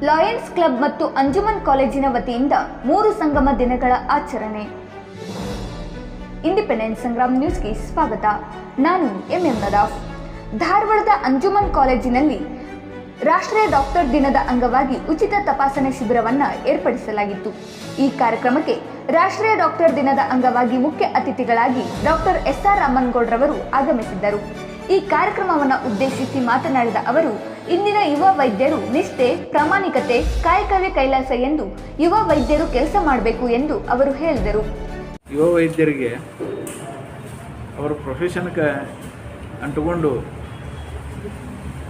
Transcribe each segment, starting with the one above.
Lions club ಮತ್ತು ಅಂಜುಮನ್ ಕಾಲೇಜಿನ ವತಿಯಿಂದ 3 ಸಂಗಮ ದಿನಗಳ ಆಚರಣೆ. ಇಂಡಿಪೆಂಡೆಂಟ್ ಸಂಗ್ರಾಮ್ ನ್ಯೂಸ್ಗೆ ಸ್ವಾಗತ. ನಾನು ಎಂಎಂ ನದಾಫ್. ಧಾರವಾಡದ ಅಂಜುಮನ್ ಕಾಲೇಜಿನಲ್ಲಿ ರಾಷ್ಟ್ರೀಯ ಡಾಕ್ಟರ್ ದಿನದ ಅಂಗವಾಗಿ ಉಚಿತ ತಪಾಸಣೆ ಶಿಬಿರವನ್ನು ಏರ್ಪಡಿಸಲಾಗಿತ್ತು. ಈ ಕಾರ್ಯಕ್ರಮಕ್ಕೆ ರಾಷ್ಟ್ರೀಯ ಡಾಕ್ಟರ್ ದಿನದ ಅಂಗವಾಗಿ ಮುಖ್ಯ ಅತಿಥಿಗಳಾಗಿ ಡಾಕ್ಟರ್ SR ರಾಮನ್ಗೌಡ್ರವರು ಆಗಮಿಸಿದ್ದರು. ಈ ಕಾರ್ಯಕ್ರಮವನ್ನು ಉದ್ದೇಶಿಸಿ ಮಾತನಾಡಿದ ಅವರು, ಇಂದಿನ ಯುವ ವೈದ್ಯರು ನಿಷ್ಠೆ, ಪ್ರಾಮಾಣಿಕತೆ, ಕಾಯಕವೇ ಕೈಲಾಸ ಎಂದು ಯುವ ವೈದ್ಯರು ಕೆಲಸ ಮಾಡಬೇಕು ಎಂದು ಅವರು ಹೇಳಿದರು. ಯುವ ವೈದ್ಯರಿಗೆ ಅವರ ಪ್ರೊಫೆಷನ್ಗೆ ಅಂಟುಕೊಂಡು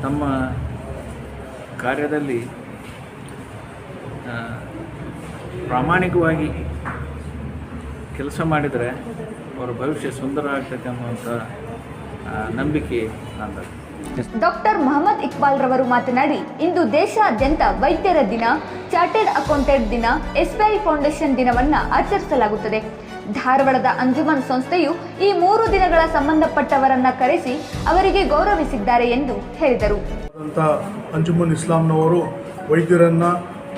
ತಮ್ಮ ಕಾರ್ಯದಲ್ಲಿ ಪ್ರಾಮಾಣಿಕವಾಗಿ ಕೆಲಸ ಮಾಡಿದರೆ ಅವರ ಭವಿಷ್ಯ ಸುಂದರ ಆಗ್ತೈತೆ ಅನ್ನುವಂಥ ನಂಬಿಕೆ ನನ್ನದು. ಡಾಕ್ಟರ್ ಮೊಹಮ್ಮದ್ ಇಕ್ಬಾಲ್ ರವರು ಮಾತನಾಡಿ, ಇಂದು ದೇಶಾದ್ಯಂತ ವೈದ್ಯರ ದಿನ, ಚಾರ್ಟೆಡ್ ಅಕೌಂಟೆಂಟ್ ದಿನ, SBI ಫೌಂಡೇಶನ್ ದಿನವನ್ನು ಆಚರಿಸಲಾಗುತ್ತದೆ. ಧಾರವಾಡದ ಅಂಜುಮನ್ ಸಂಸ್ಥೆಯು ಈ 3 ದಿನಗಳ ಸಂಬಂಧಪಟ್ಟವರನ್ನ ಕರೆಸಿ ಅವರಿಗೆ ಗೌರವಿಸಿದ್ದಾರೆ ಎಂದು ಹೇಳಿದರು. ಅಂಜುಮನ್ ಇಸ್ಲಾಂನವರು ವೈದ್ಯರನ್ನ,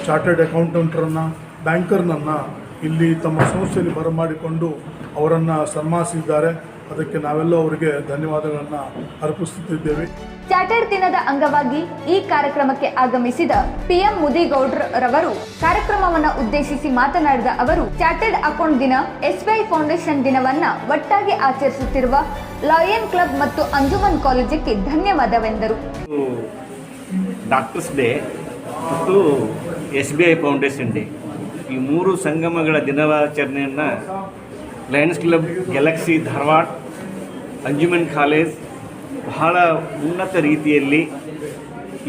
ಚಾರ್ಟೆಡ್ ಅಕೌಂಟೆಂಟ್ರನ್ನ, ಬ್ಯಾಂಕರ್ನನ್ನು ಇಲ್ಲಿ ತಮ್ಮ ಸಂಸ್ಥೆಯಲ್ಲಿ ಬರಮಾಡಿಕೊಂಡು ಅವರನ್ನು ಸನ್ಮಾನಿಸಿದ್ದಾರೆ. ಅದಕ್ಕೆ ನಾವೆಲ್ಲ ಅವರಿಗೆ ಧನ್ಯವಾದಗಳನ್ನು ಅರ್ಪಿಸುತ್ತಿದ್ದೇವೆ. ಚಾರ್ಟೆಡ್ ದಿನದ ಅಂಗವಾಗಿ ಈ ಕಾರ್ಯಕ್ರಮಕ್ಕೆ ಆಗಮಿಸಿದ PM ಮುದಿಗೌಡ್ರ ರವರು ಕಾರ್ಯಕ್ರಮವನ್ನು ಉದ್ದೇಶಿಸಿ ಮಾತನಾಡಿದ ಅವರು, ಚಾರ್ಟೆಡ್ ಅಕೌಂಟ್ ದಿನ, SBI ಫೌಂಡೇಶನ್ ದಿನವನ್ನ ಒಟ್ಟಾಗಿ ಆಚರಿಸುತ್ತಿರುವ ಲಯನ್ ಕ್ಲಬ್ ಮತ್ತು ಅಂಜುಮನ್ ಕಾಲೇಜಿಗೆ ಧನ್ಯವಾದವೆಂದರು. ಡಾಕ್ಟರ್ಸ್ ಡೇ ಮತ್ತು SBI ಫೌಂಡೇಶನ್ ಡೇ, ಈ 3 ಸಂಗಮಗಳ ದಿನಾಚರಣೆಯನ್ನು Lions club, Galaxy Dharwad, Anjuman college ಬಹಳ ಉನ್ನತ ರೀತಿಯಲ್ಲಿ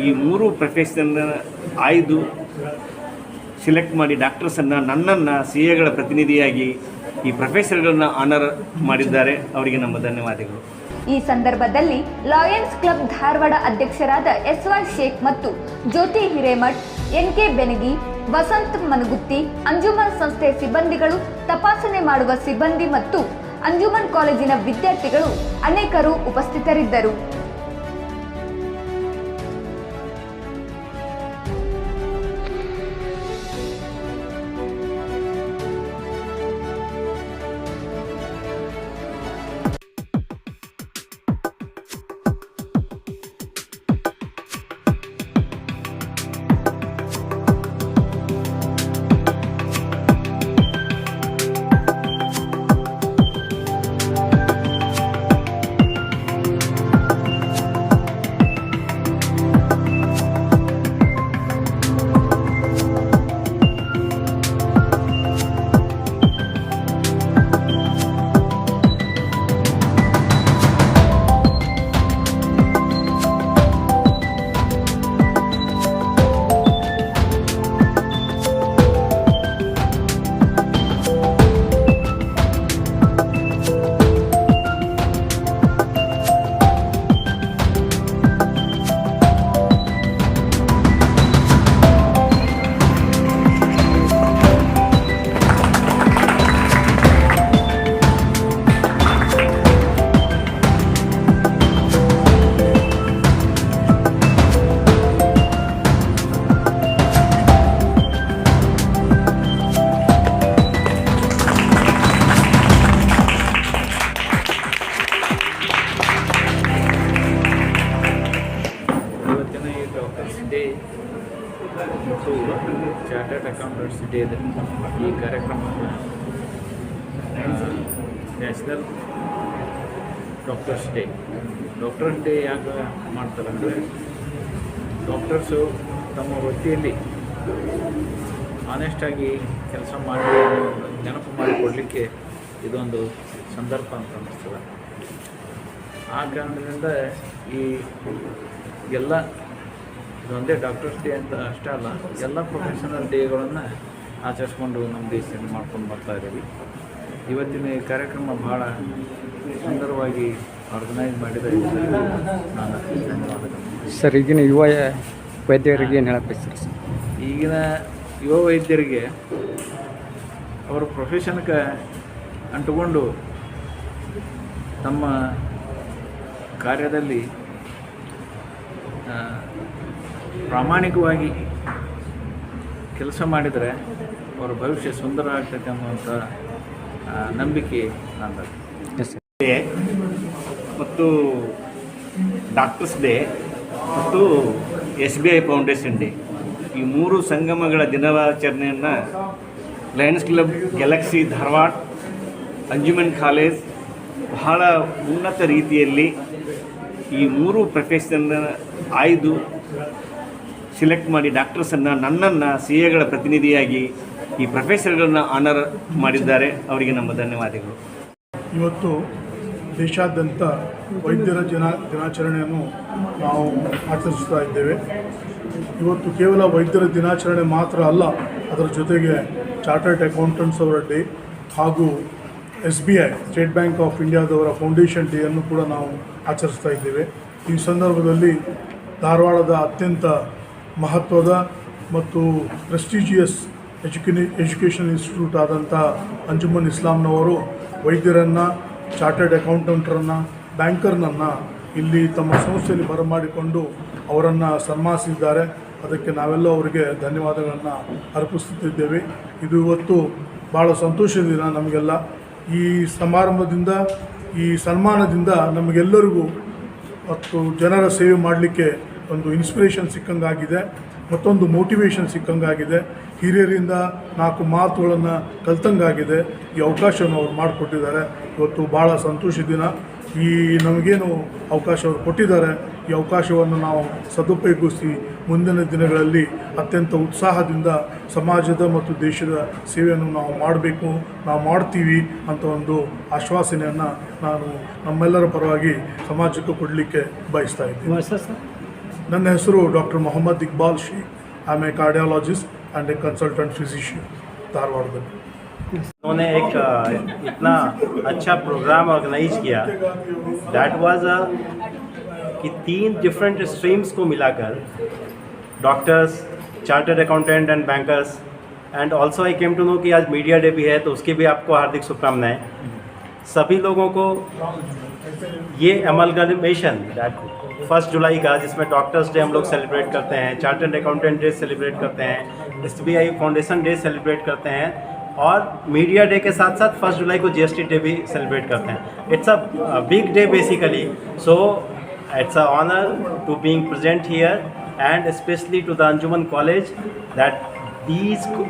ಈ 3 ಪ್ರೊಫೆಷನ್ ಆಯ್ದು ಸಿಲೆಕ್ಟ್ ಮಾಡಿ ಡಾಕ್ಟರ್ಸನ್ನು, ನನ್ನನ್ನು CAಗಳ ಪ್ರತಿನಿಧಿಯಾಗಿ ಈ ಪ್ರೊಫೆಸರ್ಗಳನ್ನು ಆನರ್ ಮಾಡಿದ್ದಾರೆ. ಅವರಿಗೆ ನಮ್ಮ ಧನ್ಯವಾದಗಳು. ಈ ಸಂದರ್ಭದಲ್ಲಿ ಲಯನ್ಸ್ ಕ್ಲಬ್ ಧಾರವಾಡ ಅಧ್ಯಕ್ಷರಾದ SY ಶೇಖ್ ಮತ್ತು ಜ್ಯೋತಿ ಹಿರೇಮಠ್, NK ಬೆನಗಿ, ವಸಂತ್ ಮನಗುತ್ತಿ, ಅಂಜುಮನ್ ಸಂಸ್ಥೆ ಸಿಬ್ಬಂದಿಗಳು, ತಪಾಸಣೆ ಮಾಡುವ ಸಿಬ್ಬಂದಿ ಮತ್ತು ಅಂಜುಮನ್ ಕಾಲೇಜಿನ ವಿದ್ಯಾರ್ಥಿಗಳು ಅನೇಕರು ಉಪಸ್ಥಿತರಿದ್ದರು. ಡೇ ಮತ್ತು ಚಾರ್ಟರ್ಡ್ ಅಕೌಂಟೆಂಟ್ಸ್ ಡೇ ಈ ಕಾರ್ಯಕ್ರಮವನ್ನು ನ್ಯಾಷನಲ್ ಡಾಕ್ಟರ್ಸ್ ಡೇ ಯಾಕೆ ಮಾಡ್ತಾರೆ ಅಂದರೆ, ಡಾಕ್ಟರ್ಸು ತಮ್ಮ ವೃತ್ತಿಯಲ್ಲಿ ಆನೆಸ್ಟಾಗಿ ಕೆಲಸ ಮಾಡಿ ನೆನಪು ಮಾಡಿಕೊಡಲಿಕ್ಕೆ ಇದೊಂದು ಸಂದರ್ಭ ಅಂತ ಅನ್ನಿಸ್ತದೆ. ಆ ಕಾರಣದಿಂದ ಈ ಎಲ್ಲ ಇದೊಂದೇ ಡಾಕ್ಟರ್ಸ್ ಡೇ ಅಂತ ಅಷ್ಟೇ ಅಲ್ಲ, ಎಲ್ಲ ಪ್ರೊಫೆಷನಲ್ ಡೇಗಳನ್ನು ಆಚರಿಸ್ಕೊಂಡು ನಮ್ಮ ದೇಶದಲ್ಲಿ ಮಾಡ್ಕೊಂಡು ಬರ್ತಾ ಇದ್ದೀವಿ. ಇವತ್ತಿನ ಈ ಕಾರ್ಯಕ್ರಮ ಭಾಳ ಸುಂದರವಾಗಿ ಆರ್ಗನೈಸ್ ಮಾಡಿದ ನಾನು ಧನ್ಯವಾದಗಳು. ಸರ್, ಈಗಿನ ಯುವ ವೈದ್ಯರಿಗೆ ಏನು ಹೇಳಬೇಕು ಸರ್? ಈಗಿನ ಯುವ ವೈದ್ಯರಿಗೆ ಅವರ ಪ್ರೊಫೆಷನ್ಗೆ ಅಂಟುಕೊಂಡು ತಮ್ಮ ಕಾರ್ಯದಲ್ಲಿ ಪ್ರಾಮಾಣಿಕವಾಗಿ ಕೆಲಸ ಮಾಡಿದರೆ ಅವರ ಭವಿಷ್ಯ ಸುಂದರ ಆಗ್ತೈತೆ ಅನ್ನುವಂಥ ನಂಬಿಕೆ ನಂದು. Yes sir. ಡೇ ಮತ್ತು ಡಾಕ್ಟರ್ಸ್ ಡೇ ಮತ್ತು SBI ಫೌಂಡೇಶನ್ ಡೇ, ಈ ಮೂರು ಸಂಗಮಗಳ ದಿನಾಚರಣೆಯನ್ನು Lions club Galaxy Dharwad Anjuman college ಬಹಳ ಉನ್ನತ ರೀತಿಯಲ್ಲಿ ಈ ಮೂರು ಪ್ರೊಫೆಷನ್ನ ಆಯ್ದು ಸಿಲೆಕ್ಟ್ ಮಾಡಿ ಡಾಕ್ಟರ್ಸನ್ನು ನನ್ನನ್ನು CAಗಳ ಪ್ರತಿನಿಧಿಯಾಗಿ ಈ ಪ್ರೊಫೆಸರ್ಗಳನ್ನ ಆನರ್ ಮಾಡಿದ್ದಾರೆ. ಅವರಿಗೆ ನಮ್ಮ ಧನ್ಯವಾದಗಳು. ಇವತ್ತು ದೇಶಾದ್ಯಂತ ವೈದ್ಯರ ದಿನಾಚರಣೆಯನ್ನು ನಾವು ಆಚರಿಸ್ತಾ ಇದ್ದೇವೆ. ಇವತ್ತು ಕೇವಲ ವೈದ್ಯರ ದಿನಾಚರಣೆ ಮಾತ್ರ ಅಲ್ಲ, ಅದರ ಜೊತೆಗೆ ಚಾರ್ಟರ್ಡ್ ಅಕೌಂಟೆಂಟ್ಸ್ ಅವರ ಡೇ ಹಾಗೂ SBI ಸ್ಟೇಟ್ ಬ್ಯಾಂಕ್ ಆಫ್ ಇಂಡಿಯಾದವರ ಫೌಂಡೇಶನ್ ಡೇಯನ್ನು ಕೂಡ ನಾವು ಆಚರಿಸ್ತಾ ಇದ್ದೇವೆ. ಈ ಸಂದರ್ಭದಲ್ಲಿ ಧಾರವಾಡದ ಅತ್ಯಂತ ಮಹತ್ವದ ಮತ್ತು ಪ್ರೆಸ್ಟಿಜಿಯಸ್ ಎಜುಕೇಷನ್ ಇನ್ಸ್ಟಿಟ್ಯೂಟ್ ಆದಂಥ ಅಂಜುಮನ್ ಇಸ್ಲಾಂನವರು ವೈದ್ಯರನ್ನು, ಚಾರ್ಟರ್ಡ್ ಅಕೌಂಟೆಂಟ್ರನ್ನು, ಬ್ಯಾಂಕರ್ನನ್ನು ಇಲ್ಲಿ ತಮ್ಮ ಸಂಸ್ಥೆಯಲ್ಲಿ ಬರಮಾಡಿಕೊಂಡು ಅವರನ್ನು ಸನ್ಮಾನಿಸಿದ್ದಾರೆ. ಅದಕ್ಕೆ ನಾವೆಲ್ಲ ಅವರಿಗೆ ಧನ್ಯವಾದಗಳನ್ನು ಅರ್ಪಿಸುತ್ತಿದ್ದೇವೆ. ಇದು ಇವತ್ತು ಭಾಳ ಸಂತೋಷದ ದಿನ ನಮಗೆಲ್ಲ. ಈ ಸಮಾರಂಭದಿಂದ, ಈ ಸನ್ಮಾನದಿಂದ ನಮಗೆಲ್ಲರಿಗೂ ಮತ್ತು ಜನರ ಸೇವೆ ಮಾಡಲಿಕ್ಕೆ ಒಂದು ಇನ್ಸ್ಪಿರೇಷನ್ ಸಿಕ್ಕಂಗಾಗಿದೆ, ಮತ್ತೊಂದು ಮೋಟಿವೇಶನ್ ಸಿಕ್ಕಂಗಾಗಿದೆ, ಹಿರಿಯರಿಂದ 4 ಮಾತುಗಳನ್ನು ಕಲ್ತಂಗಾಗಿದೆ. ಈ ಅವಕಾಶವನ್ನು ಅವ್ರು ಮಾಡಿಕೊಟ್ಟಿದ್ದಾರೆ. ಇವತ್ತು ಭಾಳ ಸಂತೋಷದ ದಿನ. ಈ ನಮಗೇನು ಅವಕಾಶ ಅವರು ಕೊಟ್ಟಿದ್ದಾರೆ, ಈ ಅವಕಾಶವನ್ನು ನಾವು ಸದುಪಯೋಗಿಸಿ ಮುಂದಿನ ದಿನಗಳಲ್ಲಿ ಅತ್ಯಂತ ಉತ್ಸಾಹದಿಂದ ಸಮಾಜದ ಮತ್ತು ದೇಶದ ಸೇವೆಯನ್ನು ನಾವು ಮಾಡಬೇಕು, ನಾವು ಮಾಡ್ತೀವಿ ಅಂತ ಒಂದು ಆಶ್ವಾಸನೆಯನ್ನು ನಾನು ನಮ್ಮೆಲ್ಲರ ಪರವಾಗಿ ಸಮಾಜಕ್ಕೆ ಕೊಡಲಿಕ್ಕೆ ಬಯಸ್ತಾ ಇದ್ದೀನಿ. ನನ್ನ ಹೆಸರು doctor Mohammed Iqbal Shaikh. I am a cardiologist and a consultant physician Dharwad. उन्होंने एक इतना अच्छा प्रोग्राम ऑर्गेनाइज किया, दैट वाज कि 3 डिफरेंट स्ट्रीम्स को मिलाकर doctors, chartered accountant and bankers, and also I came to know कि आज मीडिया डे भी है, तो उसकी भी आपको हार्दिक शुभकामनाएं। सभी लोगों को ये अमलगमेशन दैट 1 जुलाई का, जिसमें डॉक्टर्स डे हम लोग सेलिब्रेट करते हैं, चार्टर्ड अकाउंटेंट डे सेलिब्रेट करते हैं, SBI फाउंडेशन डे सेलिब्रेट करते हैं, और मीडिया डे के साथ साथ 1 जुलाई को GST डे भी सेलिब्रेट करते हैं. It's a big day basically, so it's a honour to being present here, and specially to the Anjuman college that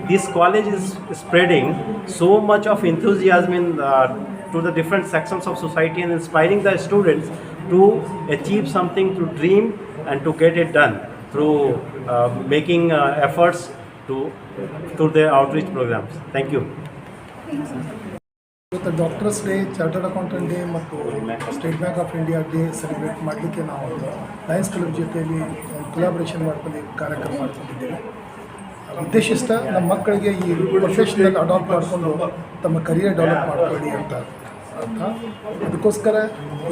this college is spreading so much of enthusiasm in to the different sections of society and inspiring the students to achieve something, to dream and to get it done through making efforts to their outreach programs. Thank you. ಇವತ್ತು doctors day, chartered accountant day ಮತ್ತು state bank of India day celebrate ಮಾಡಲಿಕ್ಕೆ ನಾವು ಒಂದು Lions club ಜೊತೆಯಲ್ಲಿ ಒಂದು collaboration ಮಾಡ್ಕೊಂಡು ಕಾರ್ಯಕ್ರಮ ಮಾಡ್ಕೊಂಡಿದ್ದೇವೆ. ಉದ್ದೇಶ ಇಷ್ಟ, ನಮ್ಮ ಮಕ್ಕಳಿಗೆ ಈ ಪ್ರೊಫೆಷನಲ್ ಅಡಾಪ್ಟ್ ಮಾಡಿಕೊಂಡು ತಮ್ಮ ಕರಿಯರ್ ಡೆವಲಪ್ ಮಾಡ್ಕೊಳ್ಳಿ ಅಂತ ಅರ್ಥ. ಅದಕ್ಕೋಸ್ಕರ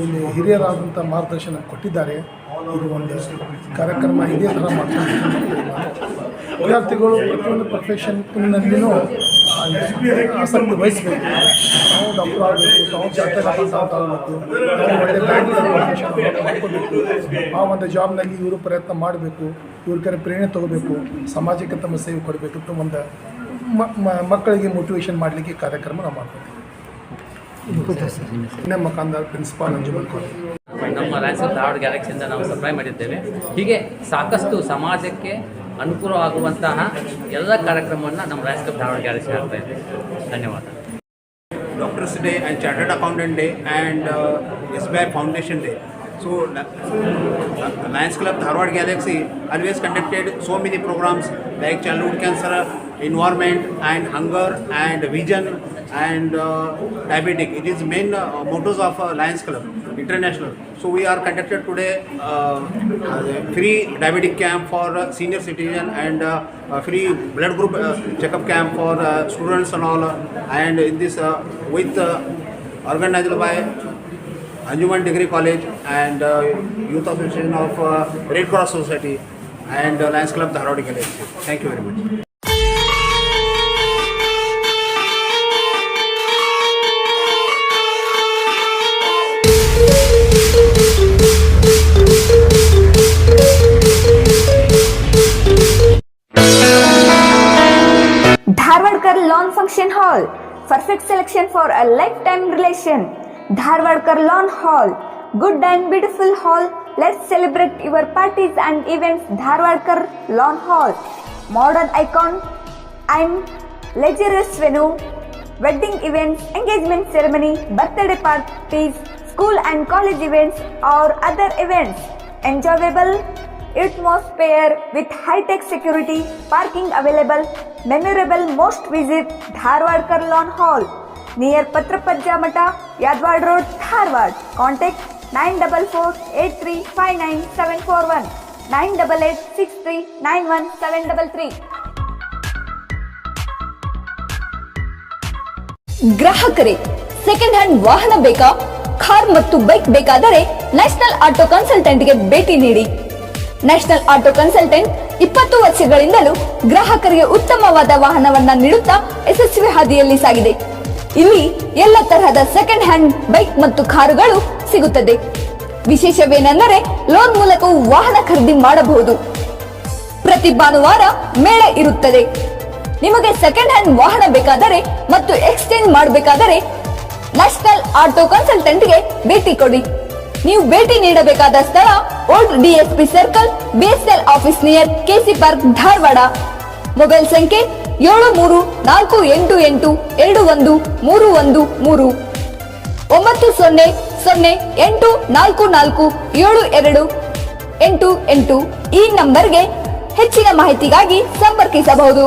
ಇಲ್ಲಿ ಹಿರಿಯರಾದಂಥ ಮಾರ್ಗದರ್ಶನ ಕೊಟ್ಟಿದ್ದಾರೆ. ಇದು ಒಂದು ಕಾರ್ಯಕ್ರಮ ಇದೇ ಥರ ಮಾಡ್ಕೊಂಡು ವಿದ್ಯಾರ್ಥಿಗಳು ಪ್ರತಿಯೊಂದು ಪ್ರೊಫೆಷನ್ನಲ್ಲಿಯೂ ಆಸಕ್ತಿ ವಹಿಸಬೇಕು. ನಾವು ಡಾಕ್ಟರ್ ಆಗಬೇಕು, ನಾವು ಚಾರ್ಟರ್ಡ್ ಅಕೌಂಟೆಂಟ್ ಆಗಬೇಕು, ನಾವು ಒಳ್ಳೆ ಬ್ಯಾಂಕಿಂಗ್ ಪ್ರೊಫೆಷನ್ ಮಾಡ್ಕೋಬೇಕು, ಆ ಒಂದು ಜಾಬ್ನಲ್ಲಿ ಇವರು ಪ್ರಯತ್ನ ಮಾಡಬೇಕು, ಇವ್ರ ಕಡೆ ಪ್ರೇರಣೆ ತೊಗೋಬೇಕು, ಸಮಾಜಕ್ಕೆ ತಮ್ಮ ಸೇವೆ ಕೊಡಬೇಕು ಅಂತ ಒಂದು ಮಕ್ಕಳಿಗೆ ಮೋಟಿವೇಶನ್ ಮಾಡಲಿಕ್ಕೆ ಕಾರ್ಯಕ್ರಮ ನಾವು ಮಾಡ್ತೀವಿ. Makandar, principal, Anjuman college. ನಮ್ಮ ಲಯನ್ಸ್ ಕ್ಲಬ್ ಧಾರವಾಡ ಗ್ಯಾಲಕ್ಸಿಯಿಂದ ನಾವು ಸಪ್ಲೈ ಮಾಡಿದ್ದೇವೆ. ಹೀಗೆ ಸಾಕಷ್ಟು ಸಮಾಜಕ್ಕೆ ಅನುಕೂಲವಾಗುವಂತಹ ಎಲ್ಲ ಕಾರ್ಯಕ್ರಮವನ್ನು ನಮ್ಮ ಲಯನ್ಸ್ ಕ್ಲಬ್ ಧಾರವಾಡ ಗ್ಯಾಲಕ್ಸಿ ಮಾಡ್ತಾ ಇದ್ದೇವೆ. ಧನ್ಯವಾದ. Doctors Day and Chartered Accountant Day and SBI Foundation Day. So Lions Club Dharwad Galaxy always conducted so many programs like childhood cancer, environment and hunger and vision and diabetic. It is main mottos of Lions Club International. So we are conducted today free diabetic camp for senior citizen and free blood group checkup camp for students and all. And in this with organized by Anjuman Degree College and Youth Association of Red Cross Society and Lions Club Dharwad Galaxy. Thank you very much. Hall. Perfect selection for a lifetime relation. Dharwadkar Lawn Hall. Good and beautiful hall. Let's celebrate your parties and events. Dharwadkar Lawn Hall. Modern icon and luxurious venue. Wedding events, engagement ceremony, birthday parties, school and college events or other events. Enjoyable atmosphere with high-tech security, parking available, memorable most visit Dharwadkar Lawn Hall near Patrapajja Mata, Yadwad Road, Dharwad. Contact 944-8359-741, 988-6391-733. ಗ್ರಾಹಕರೇ, second hand ವಾಹನ ಬೇಕಾ? Car ಮತ್ತು bike ಬೇಕಾದರೆ national auto ಕನ್ಸಲ್ಟೆಂಟ್ಗೆ ಭೇಟಿ ನೀಡಿ. National auto consultant 20 ವರ್ಷಗಳಿಂದಲೂ ಗ್ರಾಹಕರಿಗೆ ಉತ್ತಮವಾದ ವಾಹನವನ್ನ ನೀಡುತ್ತಾ ಯಶಸ್ವಿ ಹಾದಿಯಲ್ಲಿ ಸಾಗಿದೆ. ಇಲ್ಲಿ ಎಲ್ಲ ತರಹದ ಸೆಕೆಂಡ್ ಹ್ಯಾಂಡ್ ಬೈಕ್ ಮತ್ತು ಕಾರುಗಳು ಸಿಗುತ್ತದೆ. ವಿಶೇಷವೇನೆಂದರೆ ಲೋನ್ ಮೂಲಕವೂ ವಾಹನ ಖರೀದಿ ಮಾಡಬಹುದು. ಪ್ರತಿ ಭಾನುವಾರ ಮೇಳ ಇರುತ್ತದೆ. ನಿಮಗೆ ಸೆಕೆಂಡ್ ಹ್ಯಾಂಡ್ ವಾಹನ ಬೇಕಾದರೆ ಮತ್ತು ಎಕ್ಸ್ಚೇಂಜ್ ಮಾಡಬೇಕಾದರೆ ನ್ಯಾಷನಲ್ ಆಟೋ ಕನ್ಸಲ್ಟೆಂಟ್ಗೆ ಭೇಟಿ ಕೊಡಿ. ನೀವು ಭೇಟಿ ನೀಡಬೇಕಾದ ಸ್ಥಳ old DSP circle, BSL office near KC park, Dharwad. Mobile ಸಂಖ್ಯೆ 7348821313 9008447288. ಈ ನಂಬರ್ಗೆ ಹೆಚ್ಚಿನ ಮಾಹಿತಿಗಾಗಿ ಸಂಪರ್ಕಿಸಬಹುದು.